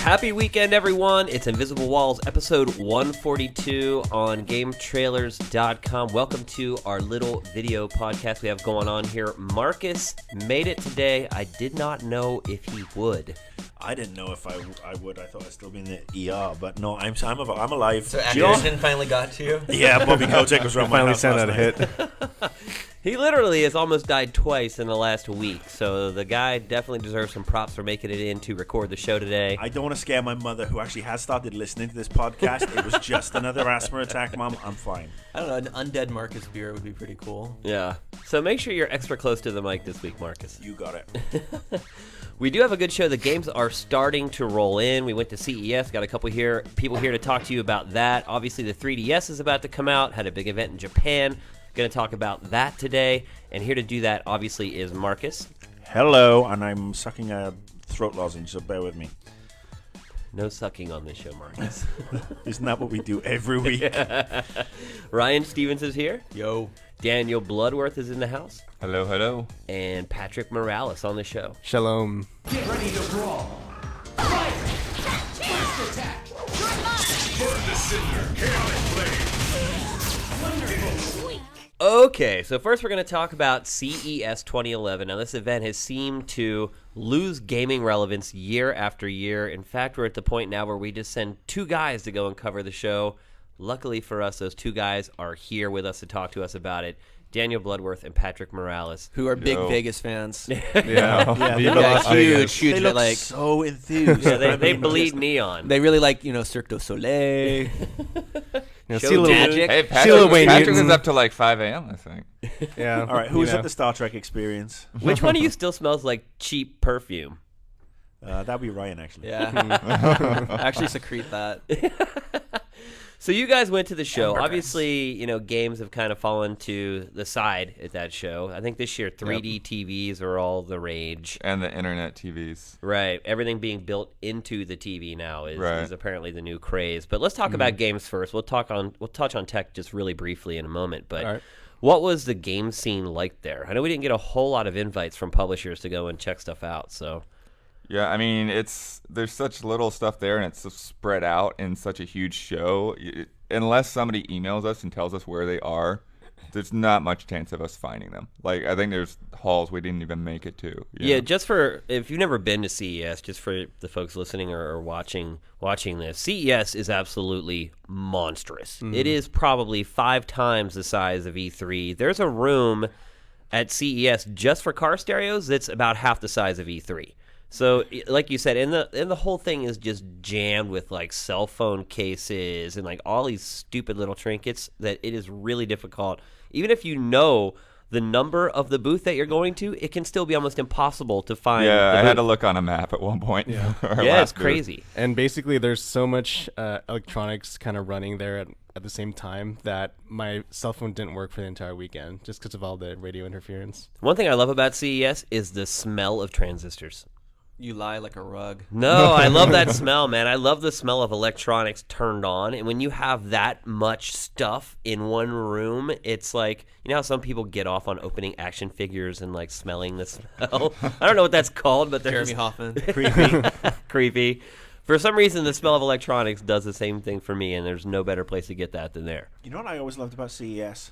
Happy weekend, everyone. It's Invisible Walls, episode 142 on GameTrailers.com. Welcome to our little video podcast we have going on here. Marcus made it today. I did not know if he would. I didn't know if I would. I thought I'd still be in the ER, but no, I'm alive. So Activision finally got to you? Yeah, Bobby Kotick was around my house last night. Hit. He literally has almost died twice in the last week, so the guy definitely deserves some props for making it in to record the show today. I don't want to scare my mother, who actually has started listening to this podcast. It was just another asthma attack, Mom. I'm fine. I don't know, an undead Marcus beer would be pretty cool. Yeah. So make sure you're extra close to the mic this week, Marcus. You got it. We do have a good show. The games are starting to roll in. We went to CES, got a couple people here to talk to you about that. Obviously, the 3DS is about to come out, had a big event in Japan. Going to talk about that today. And here to do that, obviously, is Marcus. Hello, and I'm sucking a throat lozenge, so bear with me. No sucking on this show, Marcus. Isn't that what we do every week? Yeah. Ryan Stevens is here. Yo. Daniel Bloodworth is in the house. Hello, hello. And Patrick Morales on the show. Shalom. Get ready to brawl. Fight! First attack! Burn the cinder! Chaotic blade! Wonderful! Okay, so first we're going to talk about CES 2011. Now, this event has seemed to lose gaming relevance year after year. In fact, we're at the point now where we just send two guys to go and cover the show. Luckily for us, those two guys are here with us to talk to us about it. Daniel Bloodworth and Patrick Morales. Who are big Vegas fans. Yeah. Huge. They look like, so enthused. Yeah, they bleed neon. they really like, Cirque du Soleil. Show magic. Hey, Patrick Patrick is up to like 5 a.m., I think. Yeah. All right, who's at the Star Trek experience? Which one of you still smells like cheap perfume? That'd be Ryan, actually. Yeah. Actually secrete that. So you guys went to the show. Obviously, games have kind of fallen to the side at that show. I think this year 3D TVs are all the rage. And the internet TVs. Right. Everything being built into the TV now is apparently the new craze. But let's talk about games first. We'll touch on tech just really briefly in a moment. But what was the game scene like there? I know we didn't get a whole lot of invites from publishers to go and check stuff out. So Yeah, I mean, there's such little stuff there, and it's so spread out in such a huge show. Unless somebody emails us and tells us where they are, there's not much chance of us finding them. Like, I think there's halls we didn't even make it to. Yeah, if you've never been to CES, just for the folks listening or watching this, CES is absolutely monstrous. It is probably 5 times the size of E3. There's a room at CES just for car stereos that's about half the size of E3. So, like you said, and the whole thing is just jammed with like cell phone cases and like all these stupid little trinkets that it is really difficult. Even if you know the number of the booth that you're going to, it can still be almost impossible to find. Yeah, I had to look on a map at one point. Yeah, it's crazy. And And basically, there's so much electronics kind of running there at the same time that my cell phone didn't work for the entire weekend just because of all the radio interference. One thing I love about CES is the smell of transistors. You lie like a rug. No, I love that smell, man. I love the smell of electronics turned on. And when you have that much stuff in one room, it's like, how some people get off on opening action figures and like smelling the smell? I don't know what that's called, but Jeremy Hoffman. Creepy. For some reason, the smell of electronics does the same thing for me, and there's no better place to get that than there. You know what I always loved about CES?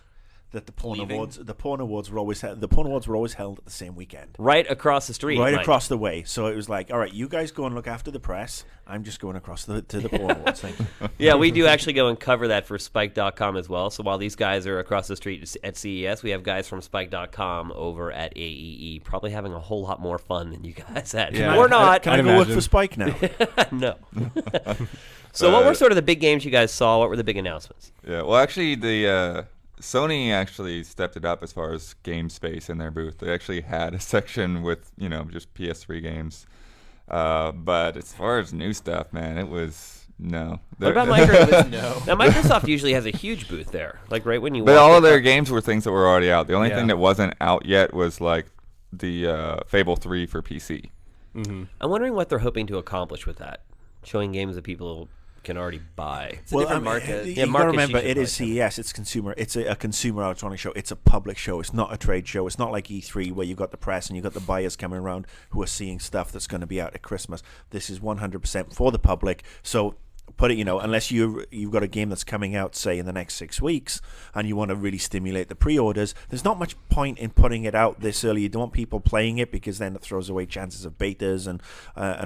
That the porn Leaving? awards were always held at the same weekend, Right across the street. right Mike. across the way. So it was like, all right, you guys go and look after the press. I'm just going across to the porn awards. Thank you. Yeah, we do actually go and cover that for Spike.com as well. So while these guys are across the street at CES, we have guys from Spike.com over at AEE, probably having a whole lot more fun than you guys had. Yeah. Or not. Can I go work for Spike now? No. So what were sort of the big games you guys saw? What were the big announcements? Yeah, well, actually, Sony actually stepped it up as far as game space in their booth. They actually had a section with, just PS3 games. But as far as new stuff, man, it was no. What about Microsoft? Now, Microsoft usually has a huge booth there. Like right when you But walk all in. of their games were things that were already out. The only Yeah. thing that wasn't out yet was like the Fable 3 for PC. I'm wondering what they're hoping to accomplish with that. Showing games that people can already buy. It's a different market. You Yeah, gotta market remember, she should it is probably CES. It's consumer. It's a consumer electronics show. It's a public show. It's not a trade show. It's not like E3 where you've got the press and you've got the buyers coming around who are seeing stuff that's going to be out at Christmas. This is 100% for the public. So put it, unless you've got a game that's coming out, say, in the next 6 weeks, and you want to really stimulate the pre-orders, there's not much point in putting it out this early. You don't want people playing it because then it throws away chances of betas and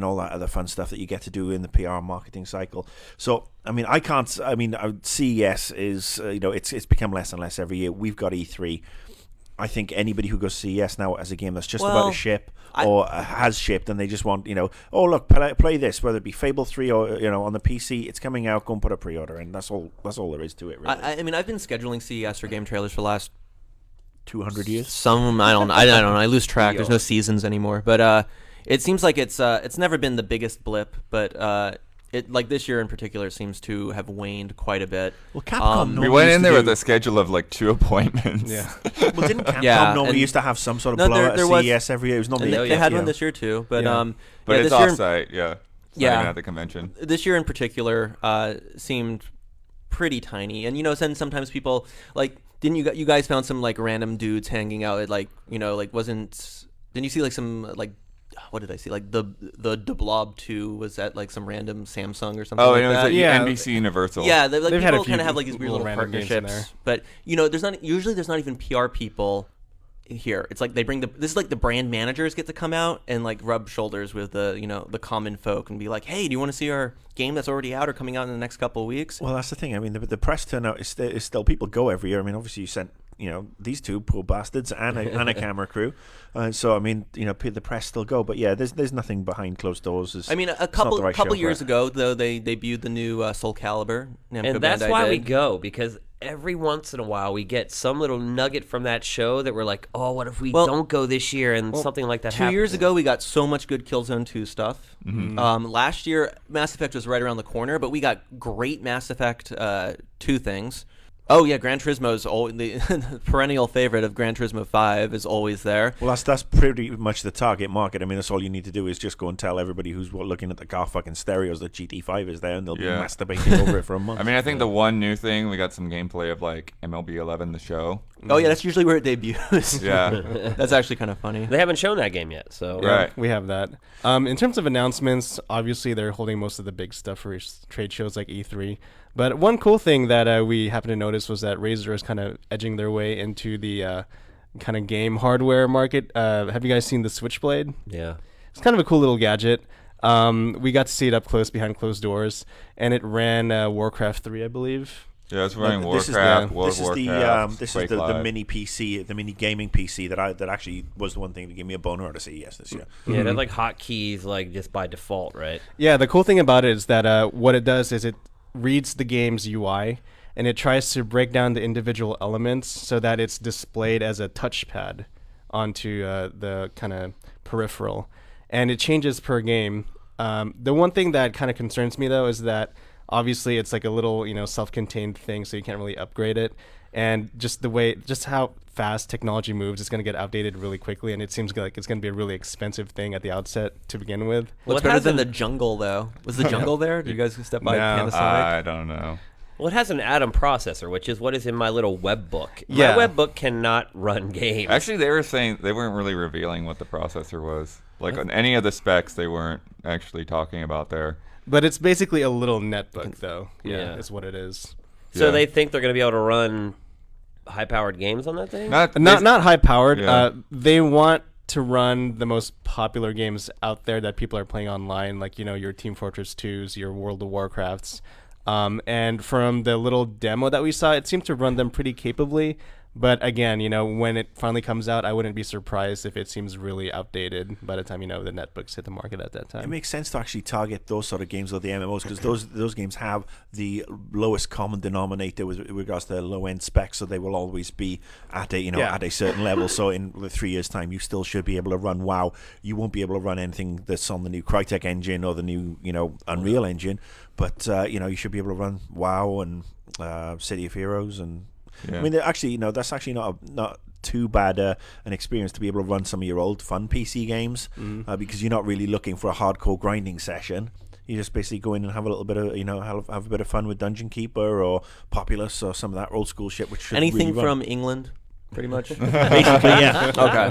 all that other fun stuff that you get to do in the PR marketing cycle. So, CES is, it's become less and less every year. We've got E3. I think anybody who goes to CES now has a game that's just about to ship or has shipped, and they just want, oh look, play this, whether it be Fable 3 or on the PC, it's coming out, go and put a pre-order in. That's all there is to it, really. I mean, I've been scheduling CES for game trailers for the last 200 years. I don't know. I lose track. There's no seasons anymore. But it seems like it's never been the biggest blip, but it, like this year in particular, seems to have waned quite a bit. Well, Capcom We went in there with a schedule of like 2 appointments. Yeah. Well, didn't Capcom normally used to have some sort of blowout at CES every year? It was normally they had one this year too, but But it's this year, offsite, It's not even at the convention. this year in particular seemed pretty tiny, and then sometimes people like didn't you guys found some like random dudes hanging out at didn't you see like some like what did I see? Like the Blob 2 was at like some random Samsung or something. Oh, like it was that. at Yeah. NBC Universal. Yeah, They've people had a few kind of have like these weird little little random games in partnerships, there. but there's not even PR people here. It's like they bring this is like the brand managers get to come out and like rub shoulders with the common folk and be like, hey, do you want to see our game that's already out or coming out in the next couple of weeks? Well, that's the thing. I mean, the press turnout is still people go every year. I mean, obviously you sent these two poor bastards and a camera crew. So I mean, the press still go, but yeah, there's nothing behind closed doors. I mean, a couple years ago though, they debuted the new Soul Calibur. Namco And that's Bandai why we did. go, because every once in a while we get some little nugget from that show that we're like, oh, what if we don't go this year, and something like that 2 happens. years ago, we got so much good Killzone 2 stuff. Last year, Mass Effect was right around the corner, but we got great Mass Effect 2 things. Oh yeah, Gran Turismo's the perennial favorite of Gran Turismo 5 is always there. Well, that's pretty much the target market. I mean, that's all you need to do is just go and tell everybody who's looking at the car fucking stereos that GT5 is there, and they'll be masturbating over it for a month. I mean, I think the one new thing, we got some gameplay of like MLB 11, the show. Oh yeah, that's usually where it debuts. Yeah. That's actually kind of funny. They haven't shown that game yet, so Right. We have that. In terms of announcements, obviously they're holding most of the big stuff for trade shows like E3. But one cool thing that we happened to notice was that Razer is kind of edging their way into the kind of game hardware market. Have you guys seen the Switchblade? yeah. It's kind of a cool little gadget. We got to see it up close behind closed doors, and it ran Warcraft 3, I believe. Yeah, it's running This is Warcraft, the- World this of is the Warcraft, this is Quake the Live. mini PC, the mini gaming PC that actually was the one thing to give me a boner out of CES this year. Yeah, they're like hotkeys, like just by default, right? Yeah, the cool thing about it is that what it does is it reads the game's UI and it tries to break down the individual elements so that it's displayed as a touchpad onto the kind of peripheral, and it changes per game. The one thing that kind of concerns me though is that obviously it's like a little self-contained thing, so you can't really upgrade it, and just how fast technology moves, it's going to get outdated really quickly, and it seems like it's going to be a really expensive thing at the outset to begin with. Well, What's it better than has the jungle though? Was the jungle there? Did you guys step by No. Panasonic? I don't know. Well, it has an Atom processor, which is what is in my little web book. Yeah. My web book cannot run games. Actually, they were saying they weren't really revealing what the processor was. Like on any of the specs, they weren't actually talking about there. But it's basically a little netbook, though. Yeah. Is what it is. So Yeah. they think they're going to be able to run high-powered games on that thing? Not high powered. Yeah. They want to run the most popular games out there that people are playing online, like your Team Fortress 2s, your World of Warcrafts. And from the little demo that we saw, it seemed to run them pretty capably. But again, when it finally comes out, I wouldn't be surprised if it seems really outdated by the time the netbooks hit the market at that It time. makes sense to actually target those sort of games or the MMOs because those games have the lowest common denominator with regards to low end specs, so they will always be at a at a certain level. So in 3 years' time, you still should be able to run WoW. You won't be able to run anything that's on the new Crytek engine or the new Unreal engine, but you should be able to run WoW and City of Heroes and. Yeah. I mean, actually, that's actually not too bad an experience to be able to run some of your old fun PC games because you're not really looking for a hardcore grinding session. You just basically go in and have a little bit of, have a bit of fun with Dungeon Keeper or Populous or some of that old school shit. Which should Anything really run. from England, pretty much. Basically, yeah. Okay.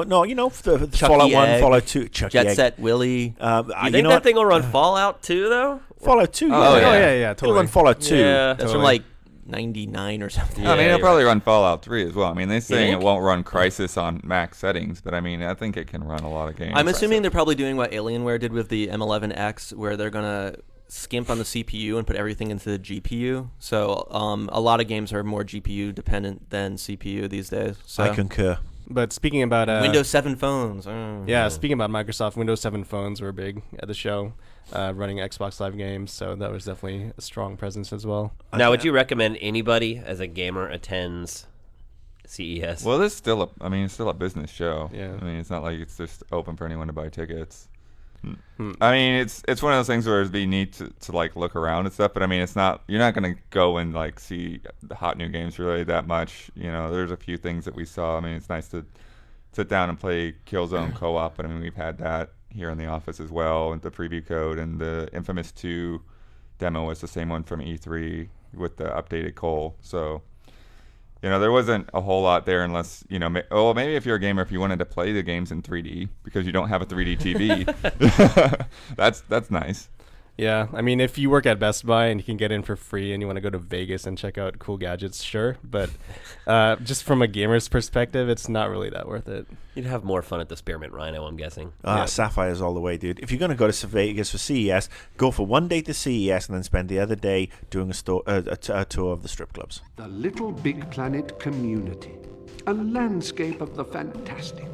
No, the Chucky Fallout 1, Egg, Fallout 2, Chucky Jet Egg. Set Willy. You think that thing will run Fallout 2 though? Fallout 2. Oh, yeah, It'll totally. run Fallout 2. Yeah. That's from like 99 or something. I mean, you're it'll probably run Fallout 3 as well. I mean, they're saying it think? won't run Crysis on max settings, but I mean, I think it can run a lot of games. I'm assuming they're probably doing what Alienware did with the M11X, where they're gonna skimp on the CPU and put everything into the GPU. So a lot of games are more GPU dependent than CPU these days. So. I concur. But speaking about Windows 7 phones. yeah, speaking about Microsoft, Windows 7 phones were big at the show, running Xbox Live games. So that was definitely a strong presence as well. Now, would you recommend anybody as a gamer attends CES? Well, it's still it's still a business show. Yeah. I mean, it's not like it's just open for anyone to buy tickets. I mean, it's one of those things where it'd be neat to like look around and stuff, but I mean, you're not gonna go and like see the hot new games really that much. There's a few things that we saw. I mean, it's nice to sit down and play Killzone co-op, but I mean, we've had that here in the office as well, and the preview code and the Infamous 2 demo was the same one from E3 with the updated Cole. So. There wasn't a whole lot there unless, maybe if you're a gamer, if you wanted to play the games in 3D because you don't have a 3D TV, that's nice. Yeah, I mean, if you work at Best Buy and you can get in for free and you want to go to Vegas and check out cool gadgets, sure. But just from a gamer's perspective, it's not really that worth it. You'd have more fun at the Spearmint Rhino, I'm guessing. Sapphire's all the way, dude. If you're going to go to Vegas for CES, go for one day to CES and then spend the other day doing a tour of the strip clubs. The Little Big Planet community. A landscape of the fantastic.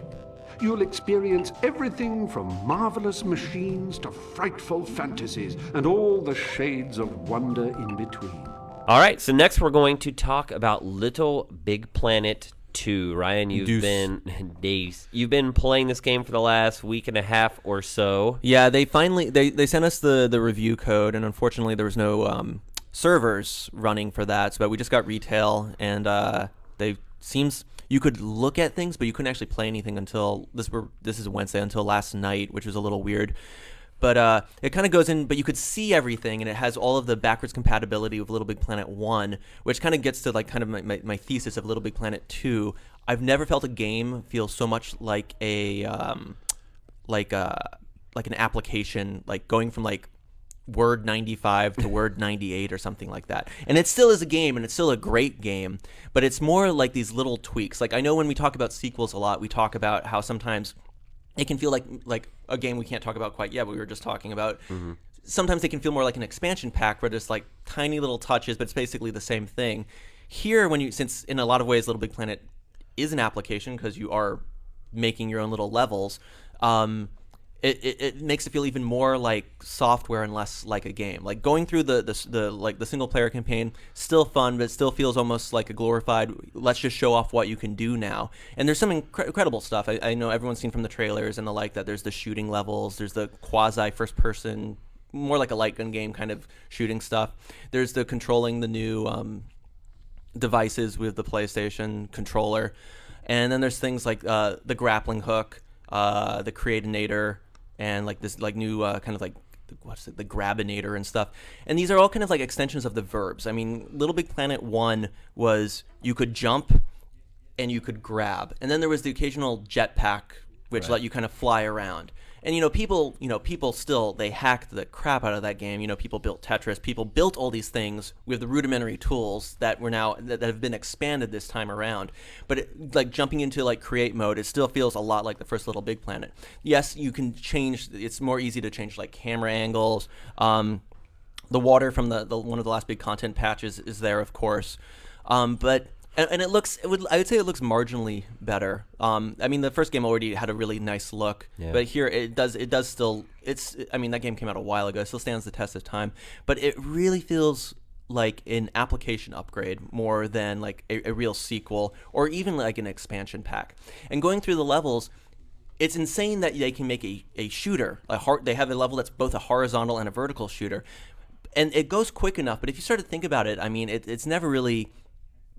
You'll experience everything from marvelous machines to frightful fantasies and all the shades of wonder in between. All right, so next we're going to talk about Little Big Planet 2. Ryan, you've been playing this game for the last week and a half or so. Yeah, they finally they sent us the review code, and unfortunately there was no servers running for that. But we just got retail, and seems you could look at things, but you couldn't actually play anything until this is Wednesday, until last night, which was a little weird. But it kind of goes in, but you could see everything, and it has all of the backwards compatibility with Little Big Planet 1, which kind of gets to like kind of my thesis of Little Big Planet 2. I've never felt a game feel so much like an application, like going from like Word 95 to Word 98 or something like that. And it still is a game, and it's still a great game, but it's more like these little tweaks. Like I know when we talk about sequels a lot, we talk about how sometimes it can feel like a game we can't talk about quite yet, but we were just talking about. Mm-hmm. Sometimes they can feel more like an expansion pack where there's like tiny little touches, but it's basically the same thing. Here, since in a lot of ways Little Big Planet is an application because you are making your own little levels, it makes it feel even more like software and less like a game. Like going through the single player campaign, still fun, but it still feels almost like a glorified, let's just show off what you can do now. And there's some incredible stuff. I know everyone's seen from the trailers and the like that there's the shooting levels, there's the quasi first person, more like a light gun game kind of shooting stuff. There's the controlling the new devices with the PlayStation controller. And then there's things like the grappling hook, the Creatinator, and like this like new kind of like the Grabinator and stuff. And these are all kind of like extensions of the verbs. I mean, Little Big Planet 1 was you could jump and you could grab. And then there was the occasional jetpack which let you kind of fly around. And people still, they hacked the crap out of that game. People built Tetris, people built all these things with the rudimentary tools that have been expanded this time around. But like jumping into like create mode, it still feels a lot like the first Little Big Planet. Yes, you can change. It's more easy to change like camera angles. The water from the one of the last big content patches is there, of course. But I would say it looks marginally better. I mean, the first game already had a really nice look, but here it does still. That game came out a while ago. It still stands the test of time, but it really feels like an application upgrade more than like a real sequel or even like an expansion pack. And going through the levels, it's insane that they can make a shooter. They have a level that's both a horizontal and a vertical shooter, and it goes quick enough. But if you start to think about it, I mean, it's never really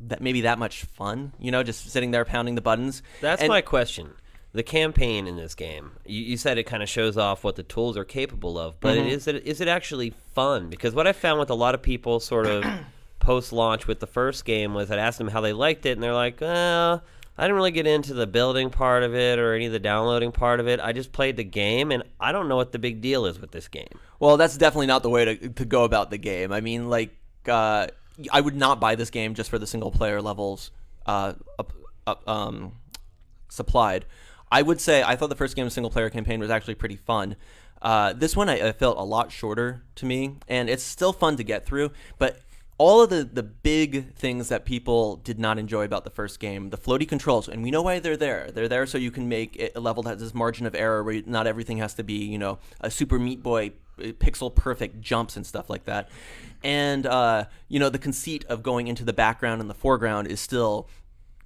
that much fun, just sitting there pounding the buttons. That's my question. the campaign in this game, you said it kind of shows off what the tools are capable of, but is it actually fun? Because what I found with a lot of people sort of post-launch with the first game was I'd ask them how they liked it, and they're like, I didn't really get into the building part of it or any of the downloading part of it. I just played the game, and I don't know what the big deal is with this game. Well, that's definitely not the way to go about the game. I mean, like, I would not buy this game just for the single-player levels supplied. I would say I thought the first game's single-player campaign was actually pretty fun. This one I felt a lot shorter to me, and it's still fun to get through, but all of the big things that people did not enjoy about the first game, the floaty controls, and we know why they're there. They're there so you can make a level that has this margin of error where not everything has to be, a Super Meat Boy pixel perfect jumps and stuff like that. And, the conceit of going into the background and the foreground is still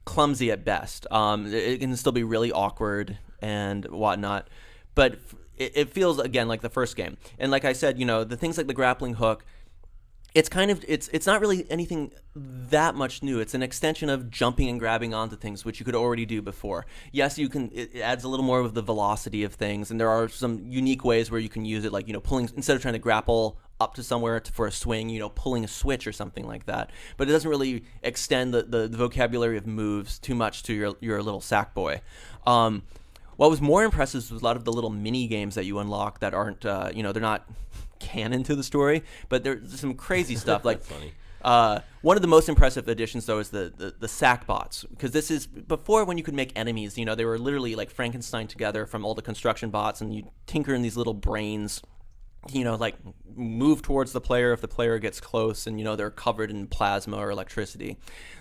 clumsy at best. It can still be really awkward and whatnot, but it feels again like the first game. And like I said, the things like the grappling hook, it's not really anything that much new. It's an extension of jumping and grabbing onto things, which you could already do before. Yes, it adds a little more of the velocity of things, and there are some unique ways where you can use it, like pulling, instead of trying to grapple up to somewhere for a swing, pulling a switch or something like that. But it doesn't really extend the vocabulary of moves too much to your little sack boy. What was more impressive was a lot of the little mini games that you unlock that aren't, they're not canon to the story, but there's some crazy stuff. Like, Funny. One of the most impressive additions, though, is the sack bots, because this is before, when you could make enemies. They were literally like Frankenstein together from all the construction bots, and you tinker in these little brains. Like move towards the player if the player gets close, and they're covered in plasma or electricity.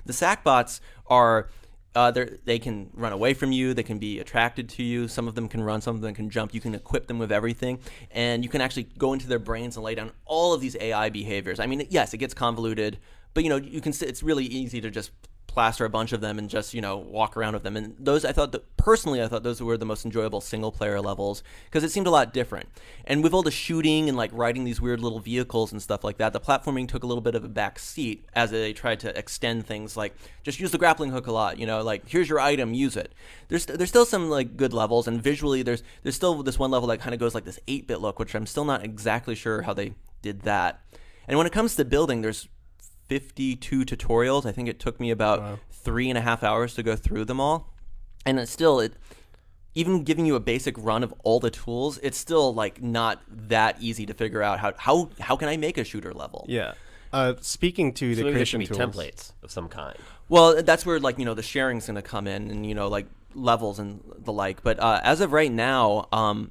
The sack bots are they can run away from you, they can be attracted to you, some of them can run, some of them can jump. You can equip them with everything, and you can actually go into their brains and lay down all of these AI behaviors. I mean, yes, it gets convoluted, but you can it's really easy to just plaster a bunch of them and just walk around with them. And those, I thought those were the most enjoyable single player levels, because it seemed a lot different. And with all the shooting and like riding these weird little vehicles and stuff like that, the platforming took a little bit of a back seat as they tried to extend things, like just use the grappling hook a lot, like here's your item, use it. There's still some like good levels, and visually there's still this one level that kind of goes like this 8-bit look, which I'm still not exactly sure how they did that. And when it comes to building, there's 52 tutorials. I think it took me about 3.5 hours to go through them all. And it's still, even giving you a basic run of all the tools, it's still like not that easy to figure out how can I make a shooter level. Yeah. Speaking to the So maybe there creation should be tools, templates of some kind. Well, that's where like the sharing's going to come in, and like levels and the like. But as of right now, I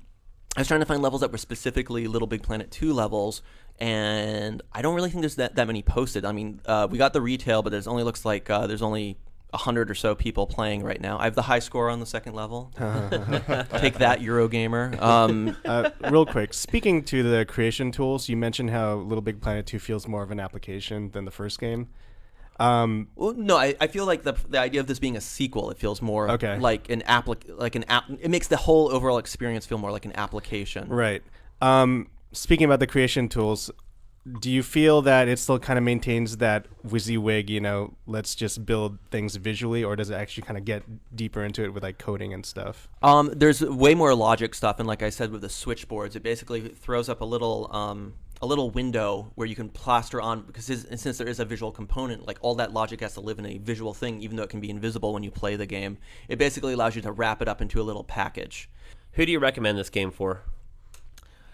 was trying to find levels that were specifically Little Big Planet 2 levels, and I don't really think there's that many posted. I mean, we got the retail, but looks like there's only 100 or so people playing right now. I have the high score on the second level. Take that, Eurogamer. real quick, speaking to the creation tools, you mentioned how Little Big Planet 2 feels more of an application than the first game. Well, no, I feel like the idea of this being a sequel, it feels more like an app. It makes the whole overall experience feel more like an application. Right. Speaking about the creation tools, do you feel that it still kind of maintains that WYSIWYG, let's just build things visually, or does it actually kind of get deeper into it with like coding and stuff? There's way more logic stuff, and like I said, with the switchboards, it basically throws up a little window where you can plaster on, because since there is a visual component, like all that logic has to live in a visual thing, even though it can be invisible when you play the game. It basically allows you to wrap it up into a little package. Who do you recommend this game for?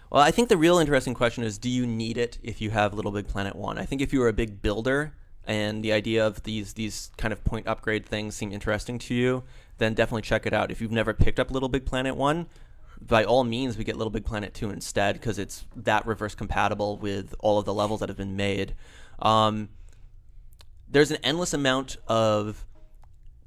Well, I think the real interesting question is, do you need it if you have Little Big Planet 1? I think if you were a big builder and the idea of these kind of point upgrade things seem interesting to you, then definitely check it out. If you've never picked up Little Big Planet 1, by all means, we get Little Big Planet 2 instead, because it's that reverse compatible with all of the levels that have been made. There's an endless amount of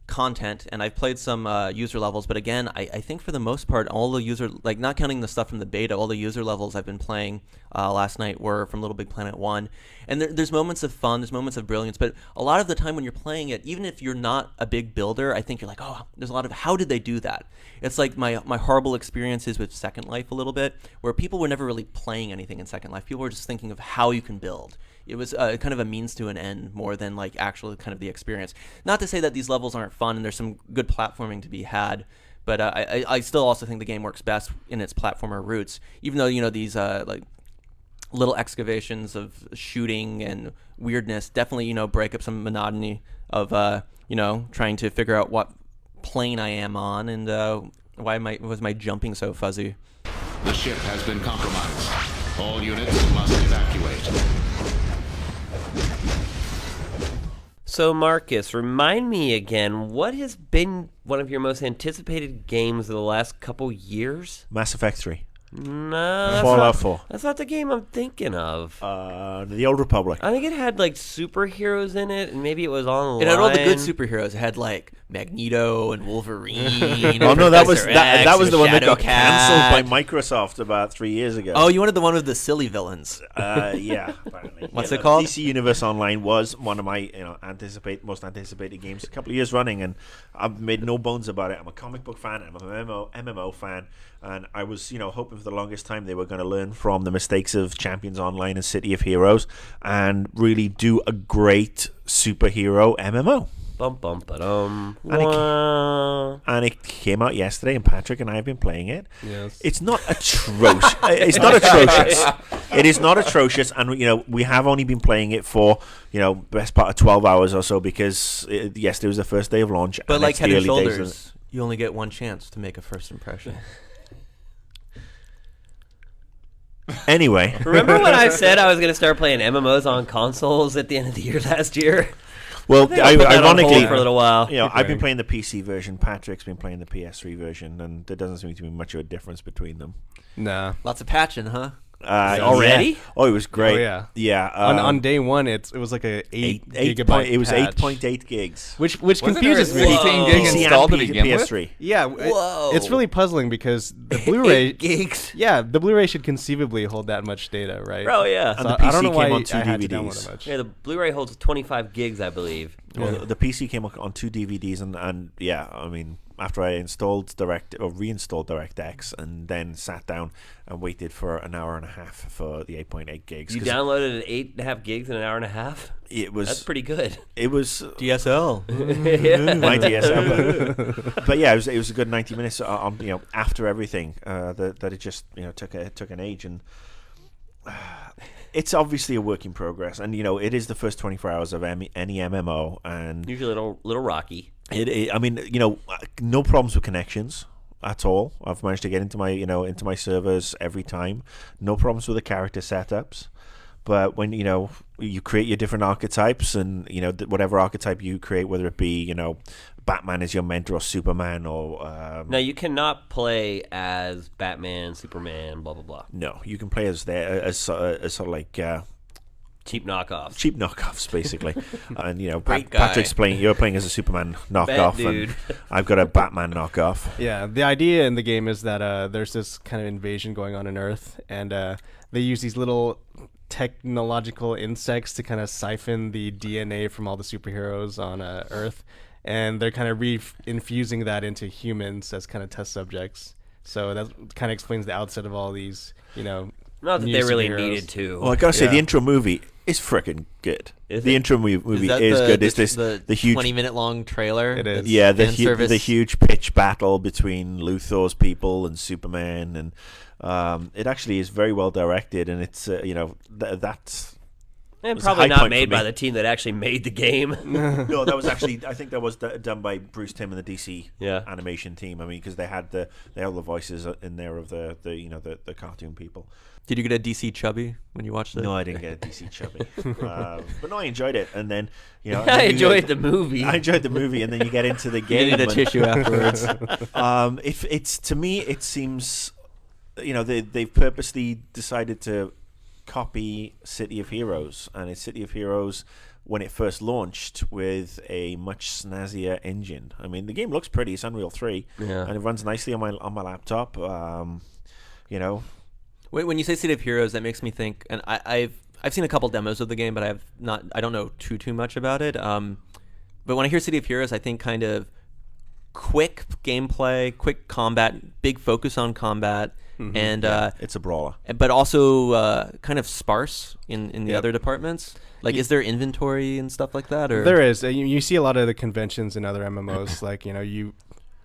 content, and I've played some user levels, but again, I think for the most part, all the user, like not counting the stuff from the beta, all the user levels I've been playing last night were from Little Big Planet 1. And there's moments of fun, there's moments of brilliance, but a lot of the time when you're playing it, even if you're not a big builder, I think you're like, oh, there's a lot of, how did they do that? It's like my horrible experiences with Second Life a little bit, where people were never really playing anything in Second Life. People were just thinking of how you can build. It was kind of a means to an end more than like actually kind of the experience. Not to say that these levels aren't fun and there's some good platforming to be had, But I still also think the game works best in its platformer roots, even though these like little excavations of shooting and weirdness definitely break up some monotony of trying to figure out what plane I am on and why was my jumping so fuzzy. The ship has been compromised. All units must evacuate. So, Marcus, remind me again, what has been one of your most anticipated games of the last couple years? Mass Effect 3. No, that's Fallout not, 4. That's not the game I'm thinking of. The Old Republic. I think it had like superheroes in it, and maybe it was online. It had all the good superheroes. It had like Magneto and Wolverine. Oh no, that was Professor that X was and the one that got Shadowcat. cancelled by Microsoft about 3 years ago. Oh, you wanted the one with the silly villains. Yeah. Apparently. What's Yeah, it called? DC Universe Online was one of my most anticipated games a couple of years running, and I've made no bones about it. I'm a comic book fan. I'm a MMO fan, and I was hoping for the longest time they were going to learn from the mistakes of Champions Online and City of Heroes and really do a great superhero MMO. Bum bum ba-dum. And it came out yesterday, and Patrick and I have been playing it. Yes. It's not atrocious. It's not atrocious. It is not atrocious, and we have only been playing it for best part of 12 hours or so because yesterday was the first day of launch. But and like it's Head the and early days Shoulders, you only get one chance to make a first impression. Anyway, Remember when I said I was going to start playing MMOs on consoles at the end of the year last year? well, I put that on hold ironically, for a little while. I've been playing the PC version. Patrick's been playing the PS3 version, and there doesn't seem to be much of a difference between them. Nah. Lots of patching, huh? Already? Yeah. Oh, it was great. Oh, yeah. Yeah. On day one, it was like a 8 gigabyte point, it was patch, 8.8 gigs. which Wasn't confuses there a me. 16 gig PC installed to and begin with? PS3. Yeah, Whoa. it's really puzzling because the Blu-ray. 8 gigs. Yeah, the Blu-ray should conceivably hold that much data, right? Oh, yeah. And So the I don't PC know why came on 2 I had to DVDs. download a bunch. Yeah, the Blu-ray holds 25 gigs, I believe. Well, the PC came on 2 DVDs, and yeah, I mean, after I reinstalled DirectX and then sat down and waited for an hour and a half for the 8.8 gigs. You 'cause downloaded 8.5 gigs in an hour and a half? it was That's pretty good. it was DSL. my DSL, but yeah, it was a good 90 minutes. After everything, that it just took an age, and it's obviously a work in progress, and it is the first 24 hours of any MMO, and Usually a little rocky. I mean, no problems with connections at all. I've managed to get into my servers every time. No problems with the character setups. But when you create your different archetypes, and whatever archetype you create, whether it be Batman is your mentor or Superman or Now, you cannot play as Batman, Superman, blah, blah, blah. no, you can play as sort of like Cheap knockoffs. cheap knockoffs, basically. And Great guy. Patrick's you're playing as a Superman knockoff, dude. and I've got a Batman knockoff. Yeah, the idea in the game is that there's this kind of invasion going on Earth, and they use these little technological insects to kind of siphon the DNA from all the superheroes on Earth, and they're kind of infusing that into humans as kind of test subjects. So that kind of explains the outset of all these, Not that new they really superheroes. needed to. Well, I gotta say, Yeah. the intro movie is freaking good. Is the it? intro movie that is good. The, It's the huge 20-minute long trailer. It is. that's Yeah, fan service? the huge pitch battle between Luthor's people and Superman, and it actually is very well directed, and it's that's And was a probably high not point made for me. by the team that actually made the game. no, that was actually I think that was done by Bruce Timm and the DC Yeah. animation team. I mean, because they had the voices in there of the cartoon people. Did you get a DC chubby when you watched it? No, I didn't get a DC chubby, but no, I enjoyed it, and then I enjoyed the movie. I enjoyed the movie, and then you get into the You game. needed a and- tissue afterwards. If it's to me, it seems, they've purposely decided to copy City of Heroes, and it's City of Heroes when it first launched with a much snazzier engine. I mean, the game looks pretty. It's Unreal 3, Yeah. and it runs nicely on my laptop. When you say City of Heroes, that makes me think, and I've seen a couple demos of the game, but I don't know too much about it. But when I hear City of Heroes, I think kind of quick gameplay, quick combat, big focus on combat, and It's a brawler. but also kind of sparse in the Yep. other departments. Like, is there inventory and stuff like that? Or There is. You see a lot of the conventions in other MMOs, like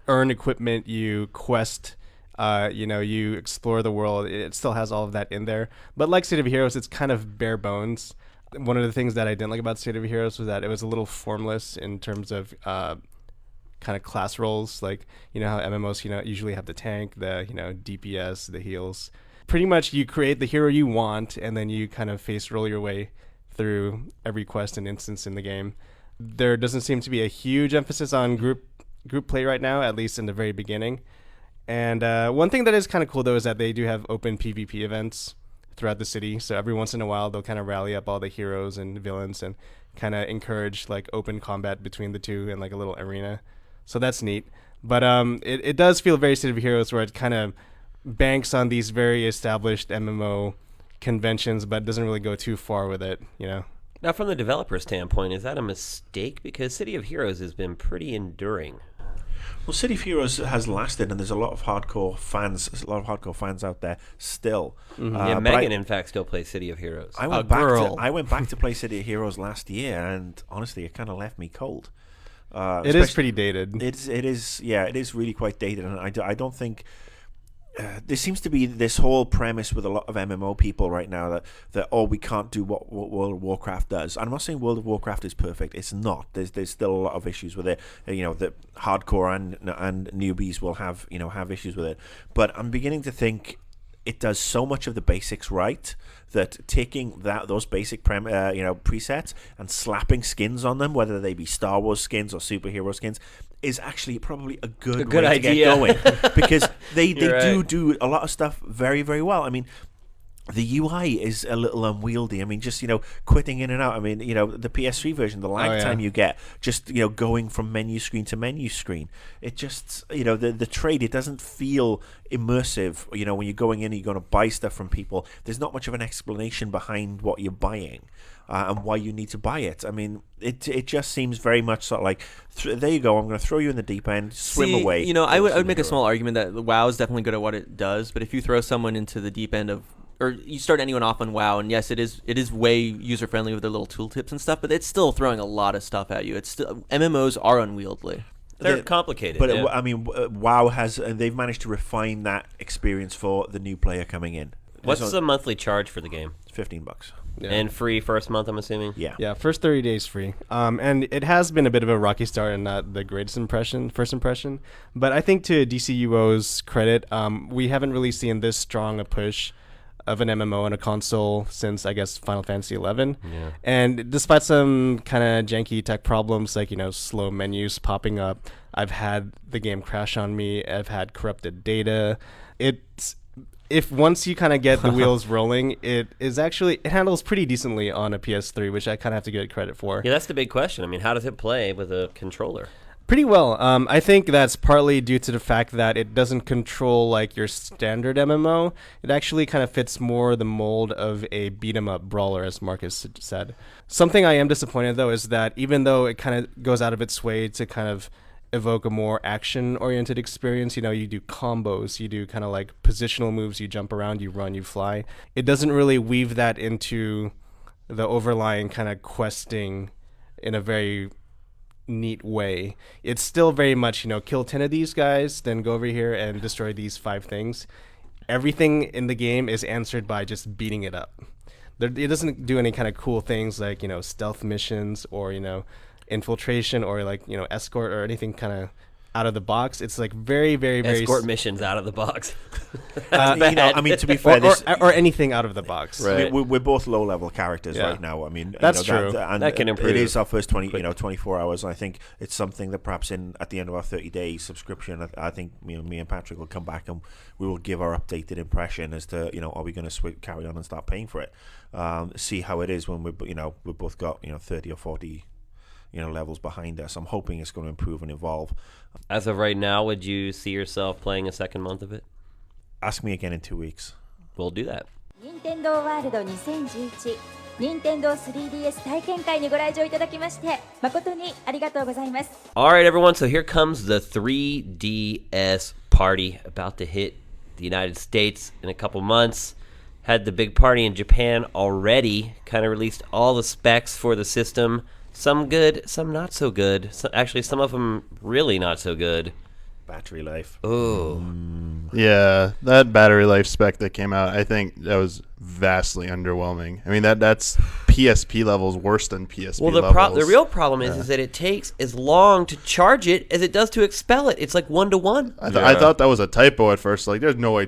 earn equipment, you quest, you explore the world. It still has all of that in there. But like State of Heroes, it's kind of bare bones. One of the things that I didn't like about State of Heroes was that it was a little formless in terms of kind of class roles. Like, you know how MMOs, usually have the tank, the, DPS, the heals. Pretty much you create the hero you want, and then you kind of roll your way through every quest and instance in the game. There doesn't seem to be a huge emphasis on group play right now, at least in the very beginning. And one thing that is kind of cool, though, is that they do have open PvP events throughout the city. So every once in a while, they'll kind of rally up all the heroes and villains and kind of encourage like open combat between the two in like a little arena. So that's neat. But it does feel very State of Heroes, where it kind of banks on these very established MMO conventions, but doesn't really go too far with it, Now, from the developer standpoint, is that a mistake? Because City of Heroes has been pretty enduring. Well, City of Heroes has lasted, and there's a lot of hardcore fans out there still. Yeah, Megan, in fact, still plays City of Heroes. I went back to play City of Heroes last year, and honestly, it kind of left me cold. It is pretty dated. It is really quite dated, and I don't think. There seems to be this whole premise with a lot of MMO people right now that we can't do what World of Warcraft does. I'm not saying World of Warcraft is perfect. It's not. There's still a lot of issues with it. That hardcore and newbies will have issues with it. But I'm beginning to think it does so much of the basics right that taking those basic presets and slapping skins on them, whether they be Star Wars skins or superhero skins, is actually probably a good way idea. to get going, because they right. do a lot of stuff very, very well. I mean, the UI is a little unwieldy. I mean, just quitting in and out. I mean, the PS3 version, the lag time you get, just going from menu screen to menu screen. It just the trade. It doesn't feel immersive. When you're going in, and you're going to buy stuff from people. There's not much of an explanation behind what you're buying. And why you need to buy it. I mean, it just seems very much sort of like, there you go, I'm going to throw you in the deep end, swim away. I would make a small argument that WoW is definitely good at what it does, but if you throw someone into the deep end of, or you start anyone off on WoW, and yes, it is way user friendly with their little tooltips and stuff, but it's still throwing a lot of stuff at you. It's still, MMOs are unwieldy. They're complicated. But yeah. I mean, WoW they've managed to refine that experience for the new player coming in. What's the monthly charge for the game? It's $15. Yeah. And free first month, I'm assuming? Yeah, first 30 days free. And it has been a bit of a rocky start and not the greatest first impression. But I think to DCUO's credit, we haven't really seen this strong a push of an MMO on a console since, I guess, Final Fantasy XI. Yeah. And despite some kind of janky tech problems, like, slow menus popping up, I've had the game crash on me. I've had corrupted data. If once you kind of get the wheels rolling, it handles pretty decently on a PS3, which I kind of have to give it credit for. Yeah, that's the big question. I mean, how does it play with a controller? Pretty well. I think that's partly due to the fact that it doesn't control like your standard MMO. It actually kind of fits more the mold of a beat-em-up brawler, as Marcus said. Something I am disappointed, though, is that even though it kind of goes out of its way to kind of evoke a more action-oriented experience, you do combos, you do kind of like positional moves, you jump around, you run, you fly. It doesn't really weave that into the overlying kind of questing in a very neat way. It's still very much, kill 10 of these guys, then go over here and destroy these 5 things. Everything in the game is answered by just beating it up. It doesn't do any kind of cool things like, stealth missions or, infiltration or like escort or anything kind of out of the box. It's like very, very, very escort missions out of the box. I mean, to be fair, or anything out of the box. Right. We're both low-level characters right now. I mean, that's true. That can improve. It is our first 24 hours. And I think it's something that perhaps at the end of our 30-day subscription, I think me and Patrick will come back and we will give our updated impression as to are we going to carry on and start paying for it? See how it is when we've both got 30 or 40. Levels behind us. I'm hoping it's going to improve and evolve. As of right now, would you see yourself playing a second month of it? Ask me again in 2 weeks. We'll do that. Nintendo World 2011任天堂 3DS 体験会にご来場いただきまして誠にありがとうございます。 All right, everyone. So here comes the 3DS party about to hit the United States in a couple months. Had the big party in Japan already. Kind of released all the specs for the system. Some good, some not so good. Actually, some of them really not so good. Battery life. Ooh. Yeah, that battery life spec that came out, I think that was vastly underwhelming. I mean, that's PSP levels worse than PSP Well, levels. the real problem is that it takes as long to charge it as it does to expel it. It's like 1-to-1. I thought that was a typo at first. Like, there's no way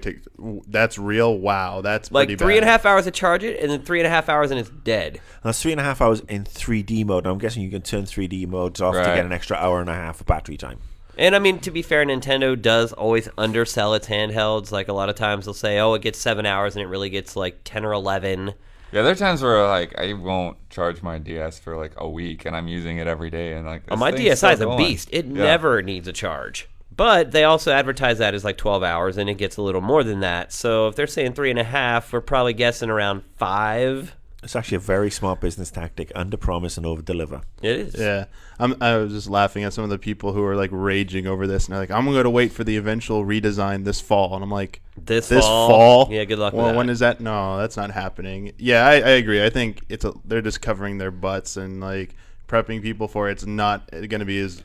that's real. Wow, that's Like pretty bad. 3.5 hours to charge it, and then 3.5 hours and it's dead. That's 3.5 hours in 3D mode. Now, I'm guessing you can turn 3D modes off to Right. get an extra hour and a half of battery time. And I mean, to be fair, Nintendo does always undersell its handhelds. Like a lot of times they'll say, oh, it gets 7 hours, and it really gets like 10 or 11. Yeah, there are times where like I won't charge my DS for like a week, and I'm using it every day, and like Oh, this my thing's DSi is still a going. beast. It Yeah. never needs a charge. But they also advertise that as like 12 hours, and it gets a little more than that. So if they're saying 3.5, we're probably guessing around 5. It's actually a very smart business tactic. Under promise and over deliver. It is. Yeah, I was just laughing at some of the people who are like raging over this, and they're like, "I'm going to wait for the eventual redesign this fall," and I'm like, This fall? Yeah, good luck with Well, that. when is that? No, that's not happening. Yeah, I agree. I think they're just covering their butts and like prepping people for it. It's not going to be as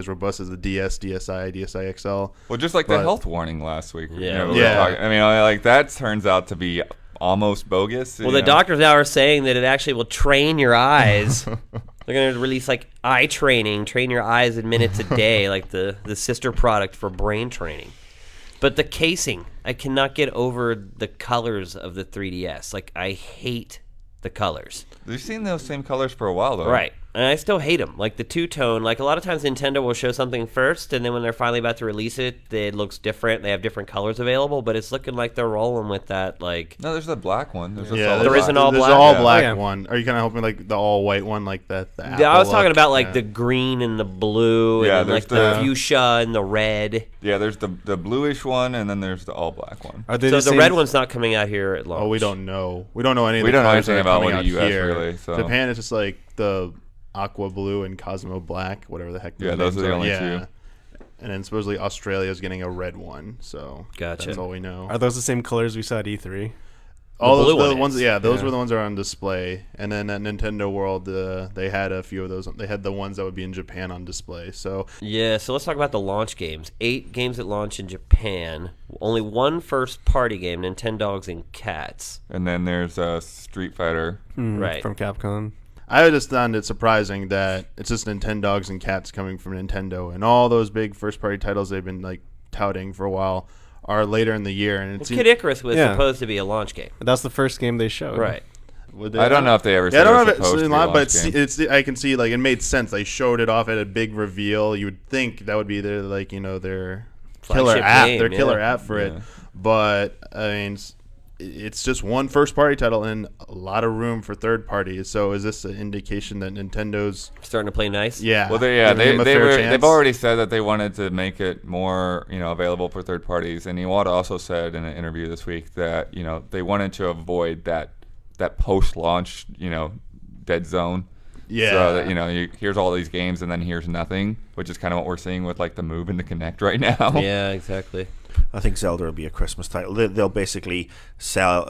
robust as the DS, DSi, DSi XL. Well, just like the But- health warning last week. Yeah. We were Yeah. talking- I mean, like that turns out to be almost bogus. Well, the doctors now are saying that it actually will train your eyes. They're going to release like eye training, train your eyes in minutes a day, like the sister product for brain training. But the casing, I cannot get over the colors of the 3DS. Like, I hate the colors. We've seen those same colors for a while, though. Right. And I still hate them. Like the two-tone, like a lot of times Nintendo will show something first, and then when they're finally about to release it, it looks different. They have different colors available, but it's looking like they're rolling with that, like... No, there's the black one. There's a Yeah, solid there is black. an all there's black? an all Yeah. black Oh, yeah. one. Are you kind of hoping like the all white one, like the Apple Yeah, I was talking look? about like Yeah. the green and the blue, Yeah, and then, like there's the the- fuchsia and the red. Yeah, there's the bluish one, and then there's the all black one. Are they So the the same- red one's not coming out here at launch. Oh, we don't know. We don't know any of We the don't know colors that anything are about coming what out the US here. really, so- Japan is just like the aqua blue and Cosmo black, whatever the heck. Yeah, those are the only two. And then supposedly Australia is getting a red one, so Gotcha. that's all we know. Are those the same colors we saw at E3? All blue those one ones, is. yeah, those Yeah. were the ones that are on display. And then at Nintendo World, they had a few of those. They had the ones that would be in Japan on display. So Yeah, so let's talk about the launch games. 8 games that launch in Japan. Only one first-party game, Nintendogs and Cats. And then there's Street Fighter. Right. From Capcom. I just found it surprising that it's just Nintendogs and Cats coming from Nintendo, and all those big first-party titles they've been like touting for a while are later in the year. And Well, it's Kid Icarus was Yeah. supposed to be a launch game. That's the first game they showed. Right. I don't know if they ever Yeah, said I don't it know was if it's supposed to be a not, but launch game. I can see like it made sense. They showed it off at a big reveal. You would think that would be their their killer Flagship app, game, their killer yeah. app for it. Yeah. But I mean, it's just one first party title and a lot of room for third parties. So is this an indication that Nintendo's Starting to play nice. yeah? Well, giving them a fair chance? they've already said that they wanted to make it more, available for third parties. And Iwata also said in an interview this week that, they wanted to avoid that post-launch, dead zone. Yeah. So that, here's all these games and then here's nothing, which is kind of what we're seeing with like the Move and the Kinect right now. Yeah, exactly. I think Zelda will be a Christmas title. They'll basically sell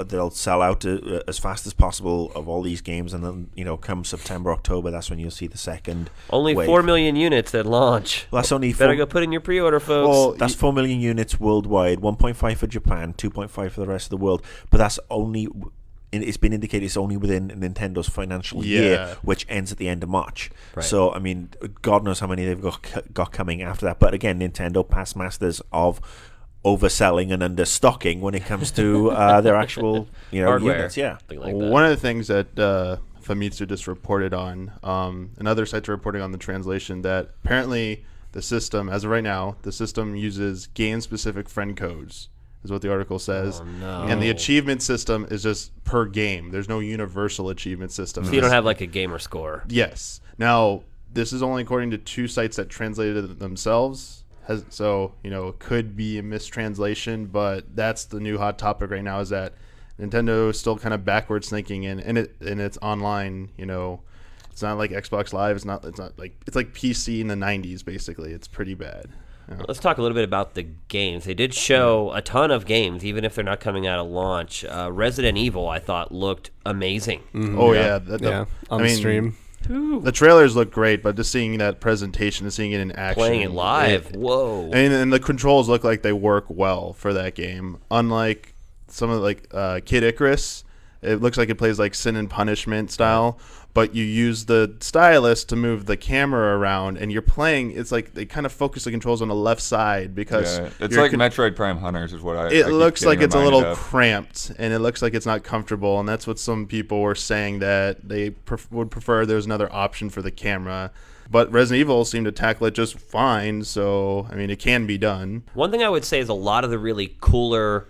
out as fast as possible of all these games, and then come September, October, that's when you'll see the second. Only wave. 4 million units at launch. Well, that's only Better 4, go put in your pre-order, folks. well, that's 4 million units worldwide. 1.5 for Japan, 2.5 for the rest of the world. But that's only. It's been indicated it's only within Nintendo's financial year, Yeah. which ends at the end of March. Right. So, I mean, God knows how many they've got coming after that. But again, Nintendo, past masters of overselling and understocking when it comes to their actual Hardware. units. Yeah. Something like that. One of the things that Famitsu just reported on, and other sites are reporting on the translation, that apparently the system, as of right now, the system uses game-specific friend codes, is what the article says. Oh, no. And the achievement system is just per game. There's no universal achievement system. So you don't have like a gamer score. Yes. Now, this is only according to 2 sites that translated it themselves. So, it could be a mistranslation, but that's the new hot topic right now, is that Nintendo is still kind of backwards thinking, and it's online, it's not like Xbox Live, it's not like PC in the 90s basically. It's pretty bad. Let's talk a little bit about the games. They did show a ton of games, even if they're not coming out of launch. Resident Evil, I thought, looked amazing. Oh yeah, Yeah, on the stream. The trailers look great, but just seeing that presentation and seeing it in action, Playing it live, whoa. and the controls look like they work well for that game. Unlike some of Kid Icarus, it looks like it plays like Sin and Punishment style, but you use the stylus to move the camera around, and you're playing. It's like they kind of focus the controls on the left side because it's like Metroid Prime Hunters is what I. It I keep looks like getting it's a little reminded of. cramped, and it looks like it's not comfortable, and that's what some people were saying, that they would prefer there's another option for the camera. But Resident Evil seemed to tackle it just fine, so I mean it can be done. One thing I would say is a lot of the really cooler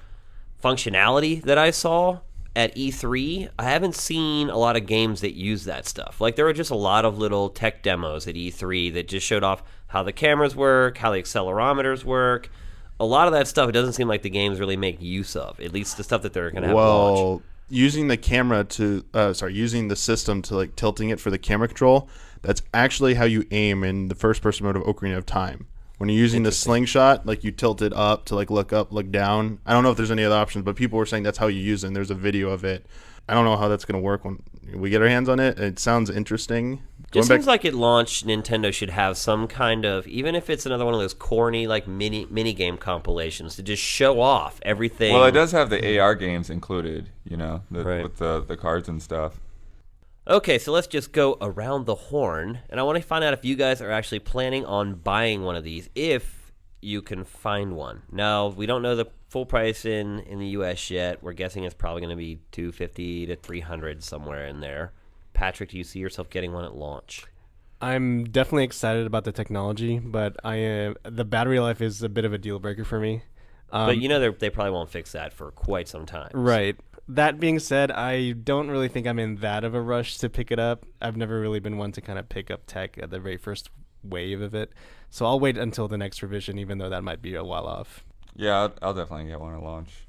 functionality that I saw at E3, I haven't seen a lot of games that use that stuff. Like, there were just a lot of little tech demos at E3 that just showed off how the cameras work, how the accelerometers work. A lot of that stuff, it doesn't seem like the games really make use of, at least the stuff that they're going to have launch. Using the camera to, using the system to like tilting it for the camera control, that's actually how you aim in the first-person mode of Ocarina of Time. When you're using the slingshot, like you tilt it up to like look up, look down. I don't know if there's any other options, but people were saying that's how you use it, and there's a video of it. I don't know how that's going to work when we get our hands on it. It sounds interesting. It seems like at launch, Nintendo should have some kind of, even if it's another one of those corny like mini game compilations, to just show off everything. Well, it does have the AR games included, you know, Right. with the cards and stuff. Okay, so let's just go around the horn, and I want to find out if you guys are actually planning on buying one of these, if you can find one. Now, we don't know the full price in the U.S. yet. We're guessing it's probably going to be $250 to $300, somewhere in there. Patrick, do you see yourself getting one at launch? I'm definitely excited about the technology, but the battery life is a bit of a deal breaker for me. But you know they probably won't fix that for quite some time. Right. That being said, I don't really think I'm in that of a rush to pick it up. I've never really been one to kind of pick up tech at the very first wave of it. So I'll wait until the next revision, even though that might be a while off. Yeah, I'll definitely get one at launch.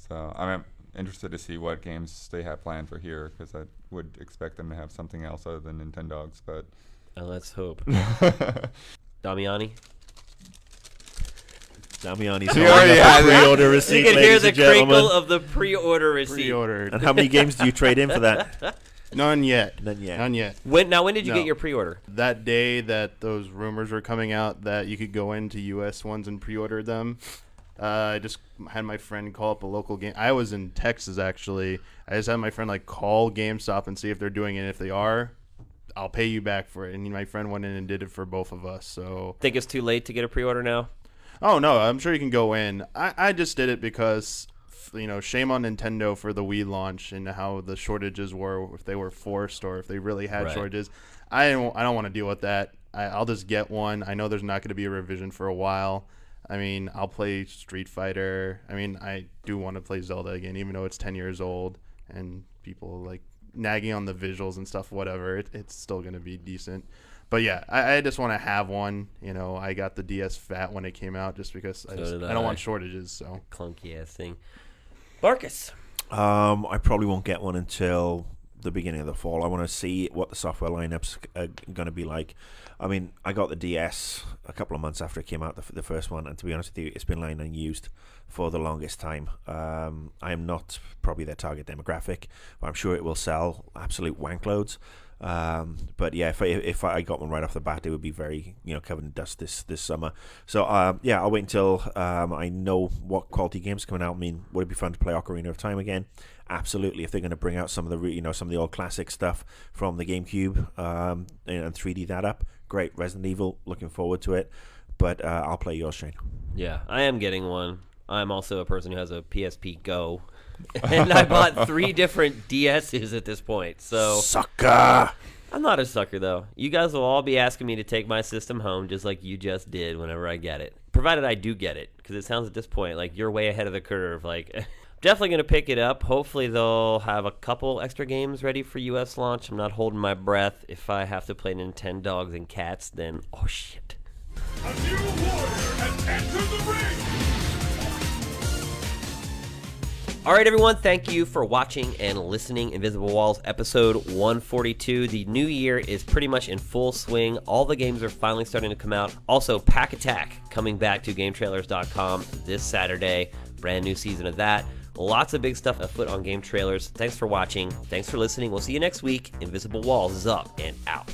So I'm interested to see what games they have planned for here, because I would expect them to have something else other than Nintendogs. But Let's hope. Damiani? Damiani's He already has it. pre-order receipt, You can hear ladies the and gentlemen. crinkle of the pre-order receipt. Pre-ordered. And how many games do you trade in for that? None yet. None yet. None yet. When did you No. get your pre-order? That day that those rumors were coming out that you could go into U.S. ones and pre-order them, I just had my friend call up a local game. I was in Texas, actually. I just had my friend call GameStop and see if they're doing it. If they are, I'll pay you back for it. And my friend went in and did it for both of us. So Think it's too late to get a pre-order now? Oh, no, I'm sure you can go in. I just did it because, shame on Nintendo for the Wii launch and how the shortages were, if they were forced or if they really had Right. shortages. I don't want to deal with that. I'll just get one. I know there's not going to be a revision for a while. I mean, I'll play Street Fighter. I mean, I do want to play Zelda again, even though it's 10 years old and people nagging on the visuals and stuff, whatever. It's still going to be decent. But yeah, I just want to have one. I got the DS Fat when it came out just because I don't want shortages. So Clunky ass thing. Marcus. I probably won't get one until the beginning of the fall. I want to see what the software lineups are going to be like. I mean, I got the DS a couple of months after it came out, the first one, and to be honest with you, it's been lying unused for the longest time. I am not probably their target demographic, but I'm sure it will sell absolute wank loads. But yeah, if I got one right off the bat, it would be very covered in dust this summer. So yeah, I'll wait until I know what quality games are coming out. I mean, would it be fun to play Ocarina of Time again? Absolutely. If they're going to bring out some of the some of the old classic stuff from the GameCube and 3D that up, great. Resident Evil, looking forward to it. But I'll play yours, Shane. Yeah, I am getting one. I'm also a person who has a PSP Go. And I bought 3 different DSs at this point. So Sucker! I'm not a sucker, though. You guys will all be asking me to take my system home just like you just did whenever I get it. Provided I do get it, because it sounds at this point like you're way ahead of the curve. Definitely going to pick it up. Hopefully they'll have a couple extra games ready for U.S. launch. I'm not holding my breath. If I have to play Nintendogs and Cats, then oh shit. A new warrior has entered the ring! All right, everyone, thank you for watching and listening. Invisible Walls episode 142. The new year is pretty much in full swing. All the games are finally starting to come out. Also, Pack Attack coming back to GameTrailers.com this Saturday. Brand new season of that. Lots of big stuff afoot on Game Trailers. Thanks for watching. Thanks for listening. We'll see you next week. Invisible Walls is up and out.